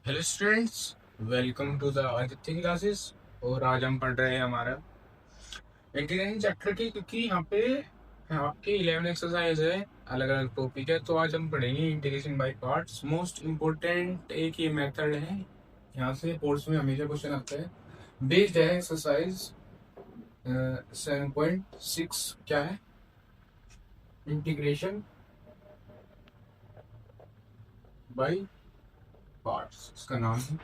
Hello students, welcome to the Aditya classes. और आज हम पढ़ रहे हैं हमारा इंटीग्रेशन चैप्टर की, क्योंकि यहाँ पे आपके 11 एक्सरसाइज है, अलग अलग टॉपिक है। तो आज हम पढ़ेंगे integration by parts. Most important एक ये मेथड है, यहाँ से कोर्स में हमेशा क्वेश्चन आता है। बेस्ड है एक्सरसाइज 7.6। क्या है? इंटीग्रेशन बाय पार्ट्स, इसका नाम है।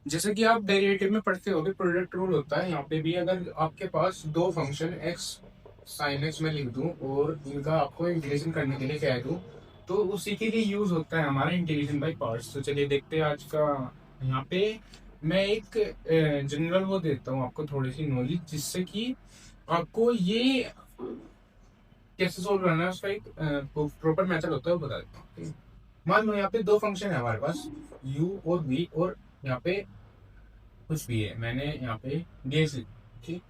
जैसे कि आप डेरिवेटिव में पढ़ते होगे, प्रोडक्ट रूल होता है। यहाँ पे भी अगर आपके पास दो फंक्शन x साइन x में लिख दूं और इनका आपको इंटीग्रेशन करने के लिए कह दूं, तो उसी के लिए यूज होता है हमारा इंटीग्रेशन बाय पार्ट्स। तो चलिए देखते हैं आज का। यहाँ पे मैं एक जनरल वो देता हूँ आपको, थोड़ी सी नॉलेज, जिससे कि आपको ये कैसे सोल्व करना है उसका एक प्रॉपर मेथड होता है, वो बता देता हूँ। ठीक है? मान लो यहाँ पे दो फंक्शन है हमारे पास, u और v, और यहाँ पे कुछ भी है, मैंने यहाँ पे डेज लिखी। ठीक,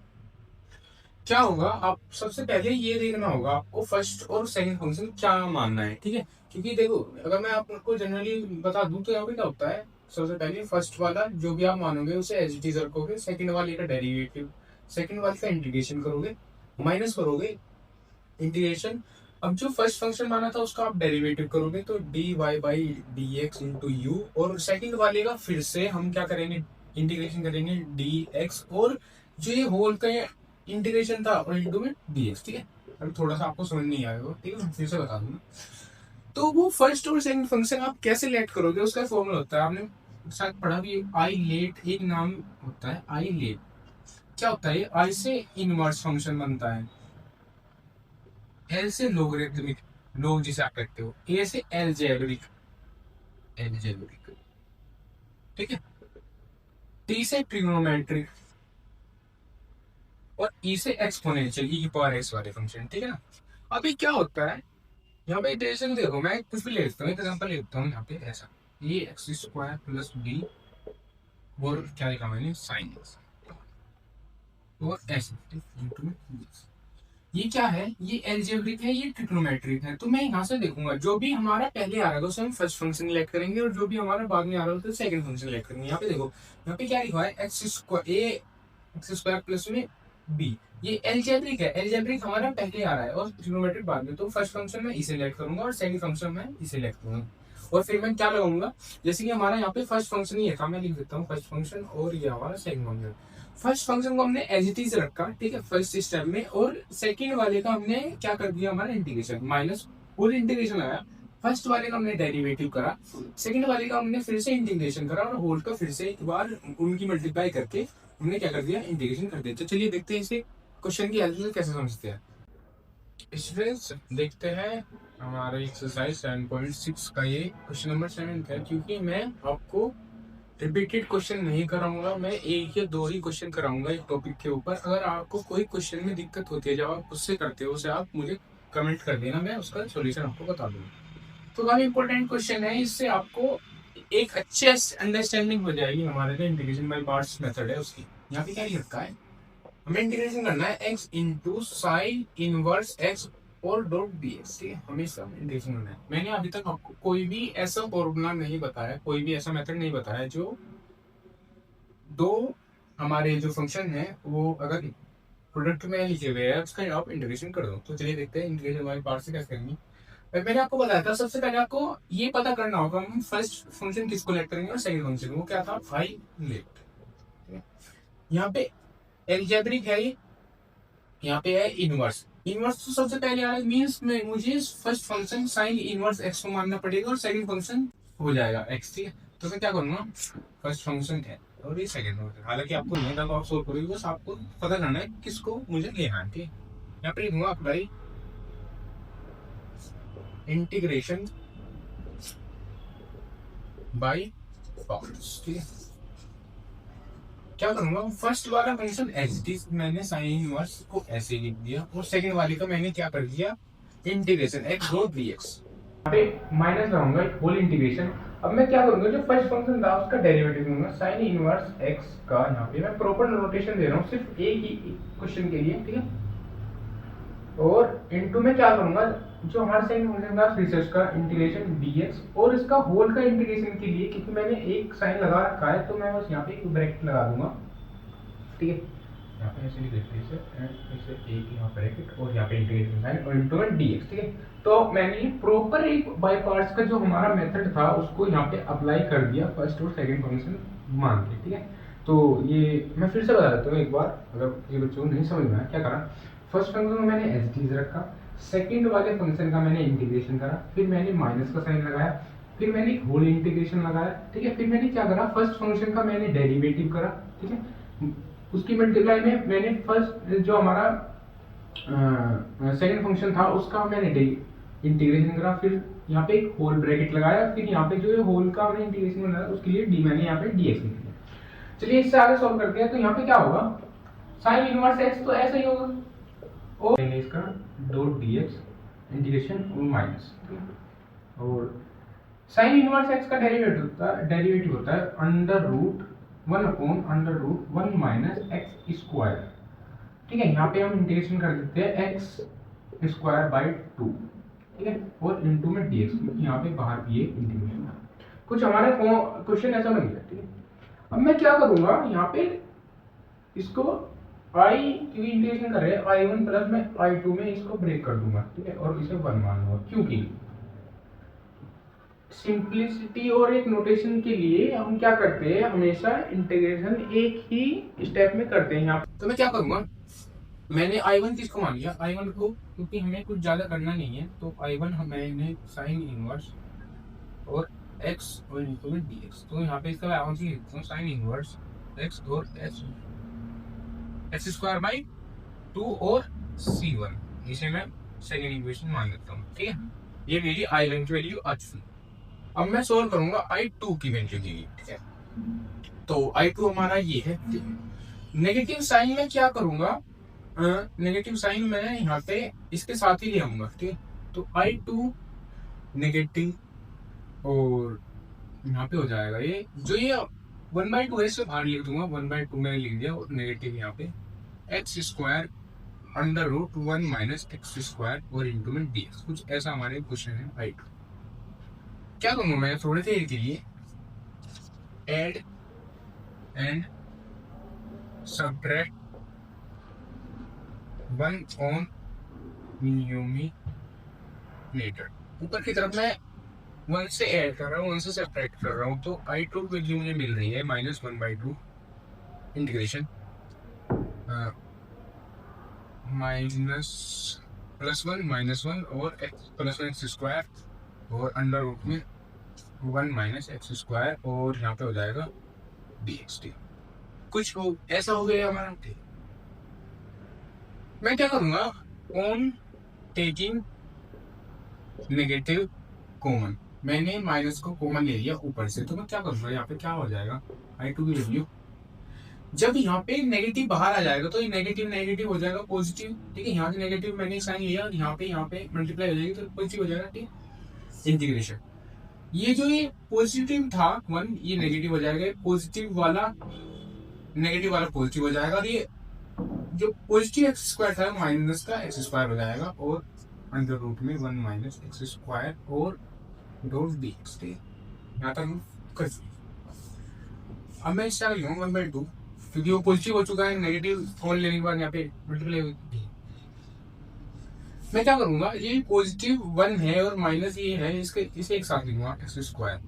क्या होगा, आप सबसे पहले ये देखना होगा आपको फर्स्ट और सेकंड फंक्शन क्या मानना है। ठीक है, क्योंकि देखो, अगर मैं आपको जनरली बता दूं तो यहाँ पे क्या होता है। सबसे पहले फर्स्ट वाला जो भी आप मानोगे उसे एज इट इज रखोगे, सेकंड वाले का डेरिवेटिव, सेकंड वाले का इंटीग्रेशन करोगे, माइनस करोगे इंटीग्रेशन। अब जो फर्स्ट फंक्शन माना था उसका आप डेरिवेटिव करोगे, तो D Y by D X into U. और सेकंड वाले का फिर से हम क्या करेंगे, इंटीग्रेशन करेंगे डी एक्स, और जो ये होल का इंटीग्रेशन था और इंटू में डी एक्स। ठीक है, अभी थोड़ा सा आपको समझ नहीं आएगा, ठीक है, मैं फिर से बता दूंगा। तो वो फर्स्ट और सेकंड फंक्शन आप कैसे लेट करोगे, उसका फॉर्मूला होता है, आपने शायद पढ़ा भी, आई लेट एक नाम होता है। आई लेट क्या होता है, आई से इनवर्स फंक्शन बनता है, एल से लोगरिथमिक, लोग जिसे आप कहते हो, ए से एलजेब्रिक, एलजेब्रिक, ठीक है, टी से ट्रिग्नोमेट्रिक, और ई से एक्सपोनेंशियल, ई की पावर एक्स वाले फंक्शन। ठीक है ना। अभी क्या होता है, यहाँ पे इटरेशन देखो, मैं कुछ भी ले लेता हूँ, एग्जाम्पल लेता हूँ। यहाँ पे ऐसा, ये एक्स स्क्वायर प्लस बी, और क्या लिखा मैंने, साइन एक्स, और ऐसे इंटू, ये क्या है, ये एलजेब्रिक है, ये ट्रिग्नोमेट्रिक है। तो मैं यहाँ से देखूंगा जो भी हमारा पहले आ रहा है उसे हम फर्स्ट फंक्शन लेट करेंगे, और जो भी हमारा बाद में आ रहा है उसे सेकंड फंक्शन लेट करेंगे। यहाँ पे देखो, यहाँ पे क्या लिखा है, एक्स स्क्वायर ए एक्स स्क्वायर प्लस में बी, ये एलजेब्रिक है। एलजेब्रिक हमारा पहले आ रहा है और ट्रिग्नोमेट्रिक बाद में। तो फर्स्ट फंक्शन में इसे लेट करूंगा और सेकंड फंक्शन में इसे लेट करूंगा, और फिर मैं क्या लगाऊंगा, जैसे कि हमारा यहाँ पे फर्स्ट फंक्शन ही है, मैं लिख देता हूँ फर्स्ट फंक्शन, और ये हमारा सेकंड फंक्शन। फर्स्ट फंक्शन को हमने एज इट इज रखा, ठीक है, फर्स्ट स्टेप में, और सेकंड वाले का हमने क्या कर दिया, हमारा इंटीग्रेशन माइनस, फुल इंटीग्रेशन आया। फर्स्ट वाले का हमने डेरिवेटिव करा, सेकंड वाले का हमने फिर से इंटीग्रेशन करा, और होल का फिर से एक बार उनकी मल्टीप्लाई करके हमने क्या कर दिया, इंटीग्रेशन कर दिया। तो चलिए देखते हैं इसे क्वेश्चन की हेल्प से कैसे समझते हैं। स्टूडेंट्स देखते हैं हमारा एक्सरसाइज 7.6 का ये क्वेश्चन नंबर 7 है। क्योंकि मैं आपको रिपीटेड क्वेश्चन नहीं कराऊंगा, मैं एक या दो ही क्वेश्चन कराऊंगा एक टॉपिक के ऊपर। अगर आपको कोई क्वेश्चन में दिक्कत होती है जब आप उससे करते हो, उसे आप मुझे कमेंट कर देना, मैं उसका सॉल्यूशन आपको बता दूंगा। तो काफी इंपॉर्टेंट क्वेश्चन है, इससे आपको एक अच्छे अंडरस्टैंडिंग हो जाएगी हमारे जो इंटीग्रेशन बाय पार्ट्स मेथड है उसकी। यहाँ पे क्या लिख रखा है, हमें इंटीग्रेशन करना है x into sine inverse x और डॉट डी एक्स। ठीक है, हमेशा इंटीग्रेशन करना है। मैंने अभी तक आपको कोई भी ऐसा फॉर्मूला नहीं बताया, कोई भी ऐसा मेथड नहीं बताया जो दो हमारे जो फंक्शन है वो अगर प्रोडक्ट में लिखे हुए है उसका आप इंटीग्रेशन कर दो। तो चलिए देखते हैं इंटीग्रेशन हमारे पार्ट से कैसे करेंगे। मैंने आपको बताया था, सबसे पहले आपको ये पता करना होगा हम फर्स्ट फंक्शन किसको लेट करेंगे और सेकंड फंक्शन वो क्या था, फाई लेट। यहाँ पे एल्जेब्रिक है ये, यहाँ पे है इनवर्स। इनवर्स तो सबसे पहले आ रहा है, मीन्स में मुझे first function sine inverse x को मानना पड़ेगा और सेकंड फंक्शन हो जाएगा एक्स। ठीक है, तो मैं क्या करूंगा, फर्स्ट फंक्शन है और ये सेकंड फंक्शन, हालांकि आपको नहीं करना, आप सोल्व करोगे, बस आपको पता करना है किसको मुझे लेना है। ठीक है, यहाँ पे लिखूंगा अप्लाई इंटीग्रेशन बाय पार्ट्स। ठीक है, क्या करूंगा, फर्स्ट वाला फंक्शन एच मैंने साइन इनवर्स को ऐसे लिख दिया, और सेकंड वाले का मैंने क्या कर दिया, integration x dot D x, पे माइनस लगाऊंगा होल इंटीग्रेशन। अब मैं क्या करूंगा, जो फर्स्ट फंक्शन था उसका डेरिवेटिव लूंगा, साइन इनवर्स एक्स का। यहाँ पे मैं प्रॉपर नोटेशन दे रहा हूँ सिर्फ एक ही क्वेश्चन के लिए, ठीक है। और इनटू में क्या करूंगा, जो हमारा सेकंड फंक्शन था फिर से उसका इंटीग्रेशन dx और इसका होल का इंटीग्रेशन के लिए क्योंकि मैंने एक साइन लगा रखा है तो मैं बस यहाँ पे एक ब्रैकेट लगा दूंगा, ठीक है। यहाँ पे ऐसे लिख देते हैं इसे एंड इसे एक यहाँ ब्रैकेट और यहाँ पे इंटीग्रेशन साइन और इनटू में dx, ठीक है। तो मैंने प्रॉपर एक बाय पार्ट्स का जो हमारा मेथड था उसको यहाँ पे अप्लाई कर दिया फर्स्ट और सेकंड फंक्शन मान के, ठीक है। तो ये मैं फिर से बता देता हूँ एक बार, अगर ये बच्चों को नहीं समझ में आया क्या करा। फर्स्ट फंक्शन में मैंने एज डीज रखा, सेकंड वाले फंक्शन का मैंने इंटीग्रेशन करा, फिर मैंने माइनस का साइन लगाया, फिर मैंने एक होल इंटीग्रेशन लगाया, ठीक है। फिर मैंने क्या करा, फर्स्ट फंक्शन का मैंने डेरिवेटिव करा, ठीक है। उसकी मल्टीप्लाई में मैंने फर्स्ट जो हमारा सेकंड फंक्शन था उसका मैंने इंटीग्रेशन करा, फिर यहाँ पे एक होल ब्रैकेट लगाया, फिर यहाँ पे जो है होल का हमने इंटीग्रेशन बनाया उसके लिए डी मैंने यहाँ पे dx लिख दिया। चलिए इससे आगे सॉल्व करते हैं। तो यहाँ पे क्या होगा, साइन इनवर्स x तो ऐसा ही होगा और इसका डॉट dx इंटीग्रेशन और माइनस, और साइन इनवर्स x का डेरिवेटिव होता है under root 1 upon under root 1 minus x square, ठीक है। यहाँ पे हम इंटीग्रेशन कर देते हैं एक्स स्क्वायर बाई 2, ठीक है, और इनटू में dx क्योंकि यहाँ पे बाहर भी एक इंटीग्रेशन है। कुछ हमारे क्वेश्चन ऐसा बन गया, ठीक है। अब मैं क्या करूंगा, यहाँ पे इसको i क्योंकि इंटीग्रेशन कर रहे हैं i1 प्लस में i2 में इसको ब्रेक कर दूंगा, ठीक है, और इसे 1 मान लूंगा क्योंकि सिंपलिसिटी और एक नोटेशन के लिए हम क्या करते हैं, हमेशा इंटीग्रेशन एक ही स्टेप में करते हैं। यहाँ तो मैं क्या करूंगा, मैंने i1 किसको मान लिया, i1 को, क्योंकि हमें कुछ ज्यादा करना नहीं है। तो i1 मैंने साइन इनवर्स और x और इनटू में dx, तो यहाँ पे इसका वैल्यू से लिखता हूँ साइन इनवर्स x और x स्क्वायर बाई 2 और c1, इसे मैं सेकंड इक्वेशन मान लेता हूँ, ठीक है। ये मेरी i1 की वैल्यू आ चुकी। अब मैं सोल्व करूंगा i2 की वैल्यू के लिए, ठीक है। तो i2 हमारा ये है, नेगेटिव साइन में क्या करूंगा, नेगेटिव साइन मैं यहाँ पे इसके साथ ही ले आऊंगा, ठीक है। तो i2 नेगेटिव और यहाँ पे हो जाएगा ये जो ये 1/2 है, इसे बाहर लिख दूंगा, 1/2 मैंने लिख दिया और नेगेटिव यहाँ पे X square under root 1 minus x square और इंटू में dx, कुछ ऐसा हमारे क्वेश्चन है i2। क्या करूंगा मैं थोड़े देर के लिए add and subtract 1 on numerator, ऊपर की तरफ मैं 1 से ऐड कर रहा हूँ, 1 से सब्ट्रैक्ट कर रहा हूँ। तो i2 वैल्यू मुझे मिल रही है -1/2 इंटीग्रेशन माइनस +1 -1 और x +1 एक्स स्क्वायर और अंडर रूट में 1 माइनस एक्स स्क्वायर और यहाँ पे हो जाएगा dx, कुछ हो ऐसा हो गया हमारा, ठीक। मैं क्या करूंगा, ऑन टेकिंग नेगेटिव कॉमन, मैंने माइनस को कॉमन ले लिया ऊपर से, तो मैं क्या करूंगा, यहाँ पे क्या हो जाएगा i2 की वैल्यू, जब यहाँ पे नेगेटिव बाहर आ जाएगा तो ये नेगेटिव नेगेटिव हो जाएगा पॉजिटिव, ठीक है। यहाँ से नेगेटिव मैंने साइन लिया और यहाँ पे मल्टीप्लाई हो जाएगी तो पॉजिटिव हो जाएगा, ठीक। इंटीग्रेशन ये जो ये पॉजिटिव था 1 ये नेगेटिव हो जाएगा, पॉजिटिव वाला नेगेटिव वाला पॉजिटिव हो जाएगा, और ये जो पॉजिटिव एक्स स्क्वायर था माइनस का एक्स स्क्वायर हो जाएगा और अंडर रूट में 1 माइनस एक्स स्क्वायर और डॉट dx, यहाँ तक कर। अब मैं इससे आगे लूँगा 1/2 क्योंकि वो पॉजिटिव हो चुका है, नेगेटिव फोन लेने के बाद यहाँ पे मल्टीप्लाई होगी। मैं क्या करूंगा, ये पॉजिटिव 1 है और माइनस ये है, इसे एक साथ लिखूंगा एक्स स्क्वायर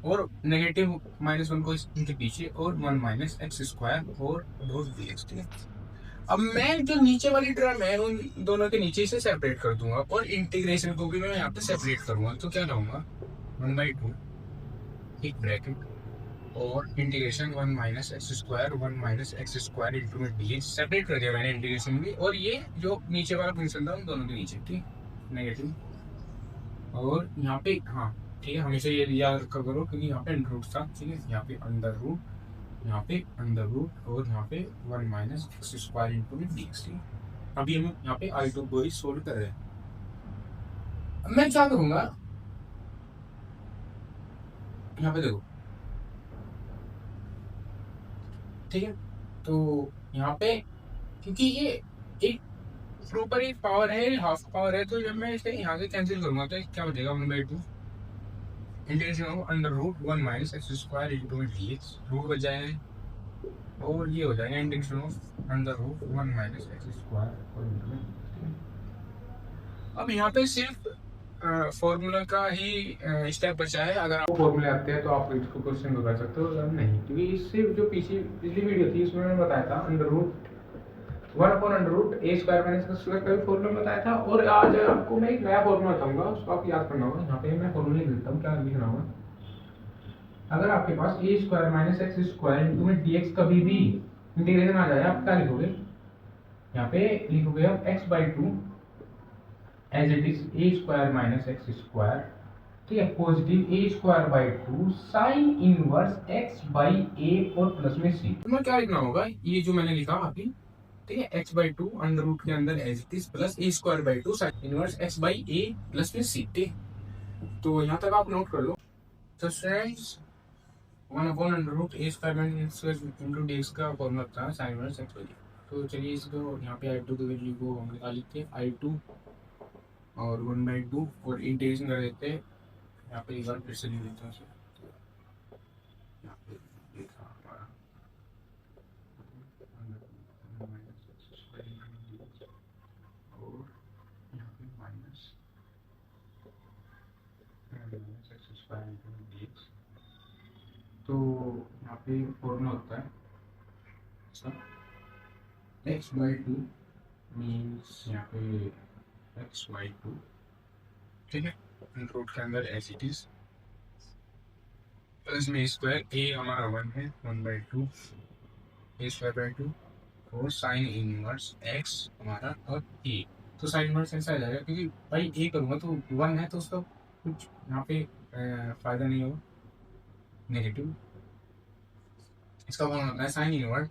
और नेगेटिव -1 को इनके पीछे और 1 माइनस एक्स स्क्वायर और डॉट dx, ठीक है। अब मैं जो नीचे वाली टर्म है उन दोनों के नीचे से सेपरेट कर दूंगा और इंटीग्रेशन को भी मैं यहाँ पे सेपरेट करूंगा। तो क्या लाऊंगा 1/2 एक ब्रैकेट और integration 1 minus x square 1 minus x square into में dx, सेपरेट कर दिया मैंने इंटीग्रेशन भी, और ये जो नीचे वाला फंक्शन था उन दोनों के नीचे, ठीक, नेगेटिव और यहाँ पे हाँ ठीक है, हमेशा ये याद रखा करो क्योंकि यहाँ पे अंडर रूट था, ठीक है। यहाँ पे अंडर रूट, यहाँ पे अंडर रूट और यहाँ पे 1 माइनस एक्स स्क्वायर इंटू में dx, ठीक है। अभी हम यहाँ पे i2 को ही सोल्व कर रहे हैं। अब मैं क्या करूँगा, यहाँ पे देखो, ठीक है। तो यहाँ पे क्योंकि ये एक ऊपर ही पावर है, हाफ पावर है, तो जब मैं इसे यहाँ से कैंसिल करूंगा तो क्या बचेगा, 1/2 integration of under root 1 minus x square into D X, root बच जाएगा और ये हो जाएगा integration of under root 1 minus x square और इंटू। अब यहाँ पे सिर्फ फॉर्मूला का ही स्टेप बचा है। अगर आपको फॉर्मूले आते हैं तो आप इसको क्वेश्चन को कर सकते हो, अगर नहीं, क्योंकि इससे जो पिछली वीडियो थी उसमें मैंने बताया था under root 1 upon under root a square minus x square का भी फॉर्मूला बताया था, और आज आपको मैं एक नया फॉर्मूला बताऊंगा, उसको आप याद करना होगा। यहाँ पे मैं फॉर्मूला लिख देता हूँ, क्या लिखना होगा, अगर आपके पास a square minus x square into में डी एक्स कभी भी इंटीग्रेशन आ जाए, आप क्या लिखोगे, यहाँ पे लिखोगे आप x/2 as it is a square minus x square, ठीक है, positive a square by 2 sine inverse x by a और प्लस में सी। तो मैं क्या लिखना होगा, ये जो मैंने लिखा अभी, ठीक है, x/2 अंडर रूट के अंदर as it is plus A square by 2 sine inverse x by A plus में सी, ठीक। तो यहाँ तक आप नोट कर लो। तो friends 1 upon under root a square minus x square into D x का फॉर्मूला था साइन इनवर्स एक्स बाई। तो चलिए इसको यहाँ पे i2 की वैल्यू को हम निकाल लेते हैं, i2 और 1/2 और इंटीग्रेशन कर देते हैं। यहाँ पे एक बार फिर से लिख देता हूँ, यहाँ पे लिखा हमारा और यहाँ पे minus x square into D x. तो यहाँ पे फॉर्मूला होता है x/2 मीन्स यहाँ पे x/2, ठीक है, रूट के अंदर एज इट इज प्लस में स्क्वायर ए हमारा 1 है, 1/2 ए स्क्वायर बाई 2 और साइन इनवर्स एक्स हमारा और ए। तो साइन इनवर्स ऐसा आ जाएगा क्योंकि भाई ए करूँगा तो 1 है तो उसका कुछ यहाँ पे फायदा नहीं होगा, नेगेटिव। इसका फॉर्मूला होता है साइन इनवर्स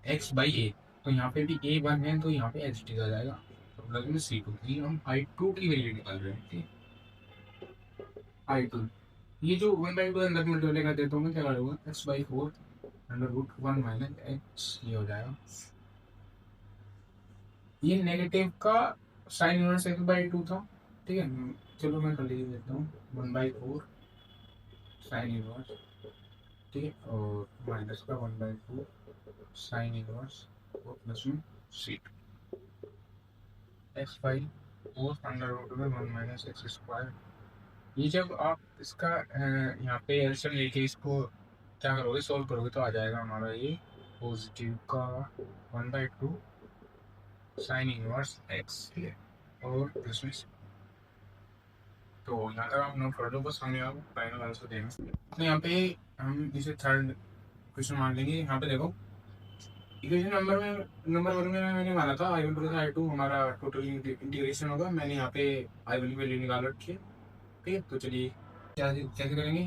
एक्स बाई ए, तो यहाँ पे भी ए 1 है तो यहाँ पे एच टी आ जाएगा, तो प्लस में C2। ये हम i2 की वैल्यू निकाल रहे हैं, ठीक है, i2 ये जो 1/2 अंदर मल्टीप्लाई कर देता हूँ मैं, क्या करूँगा x/4 under root 1 minus x, ये हो जाएगा, ये नेगेटिव का साइन इनवर्स x/2 था, ठीक है। चलो मैं कर लिख देता हूँ 1/4 साइन इनवर्स, ठीक है, और माइनस का 1/2 साइन इनवर्स और प्लस में C2 x/4 अंडर रूट में 1 माइनस एक्स स्क्वायर। ये जब आप इसका यहाँ पे एलसीएम लेके इसको क्या करोगे, सॉल्व करोगे, तो आ जाएगा हमारा ये पॉजिटिव का 1/2 साइन इनवर्स एक्स, ठीक है, और प्लस में। तो यहाँ तक आप नोट कर लो, बस हमें आप फाइनल आंसर देना। तो यहाँ पे हम इसे थर्ड क्वेश्चन मान लेंगे। यहाँ पे देखो इक्वेशन नंबर 1 में मैंने माना था i1 प्लस i2 हमारा टोटल इंटीग्रेशन होगा, मैंने यहाँ पे i1 की वैल्यू निकाल रखी है, ठीक है। तो चलिए कैसे करेंगे,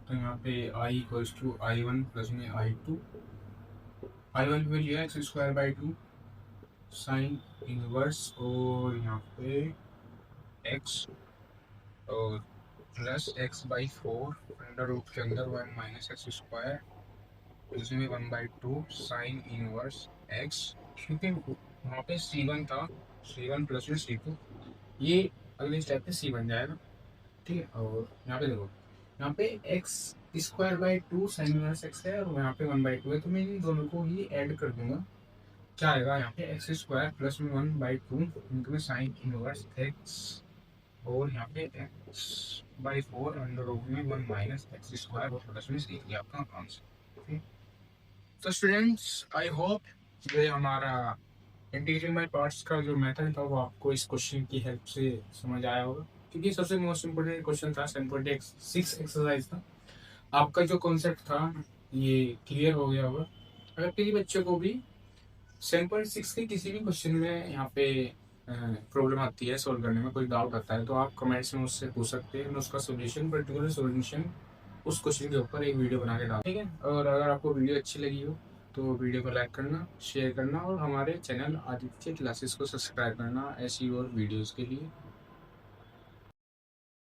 तो यहाँ पे i equals to i1 plus में i2, i1 की वैल्यू है x square by 2 sine inverse और यहाँ पे x और प्लस x/4 अंडर रूट के अंदर 1 माइनस एक्स स्क्वायर इसमें 1/2 साइन इनवर्स x, क्योंकि वहाँ पे C1 था, C1 प्लस में C2, ये अगले स्टेप पे C बन जाएगा, ठीक है। और यहाँ पे देखो, यहाँ पे x square by 2 sine inverse x है और यहाँ पे 1/2 है, तो मैं इन दोनों को ही ऐड कर दूंगा, क्या आएगा यहाँ पे एक्स स्क्वायर प्लस में 1/2 इंटू में साइन इनवर्स x और यहाँ पे x/4 अंडर रूट में 1 माइनस एक्स स्क्वायर और प्लस में सी, आपका आंसर, ठीक। तो स्टूडेंट्स आई होप ये हमारा इंटीग्रेशन बाय पार्ट्स का जो मेथड था वो आपको इस क्वेश्चन की हेल्प से समझ आया होगा, क्योंकि सबसे मोस्ट इम्पोर्टेंट क्वेश्चन था, 7.6 एक्सरसाइज था। आपका जो कॉन्सेप्ट था ये क्लियर हो गया होगा। अगर किसी बच्चे को भी 7.6 के किसी भी क्वेश्चन में यहाँ पे प्रॉब्लम आती है, सॉल्व करने में कोई डाउट आता है, तो आप कमेंट्स में मुझसे पूछ सकते हैं, मैं उसका सोल्यूशन, पर्टिकुलर सोल्यूशन उस क्वेश्चन के ऊपर एक वीडियो बना के डाल, ठीक है। और अगर आपको वीडियो अच्छी लगी हो तो वीडियो को लाइक करना, शेयर करना और हमारे चैनल आदित्य क्लासेस को सब्सक्राइब करना ऐसी और वीडियोज़ के लिए।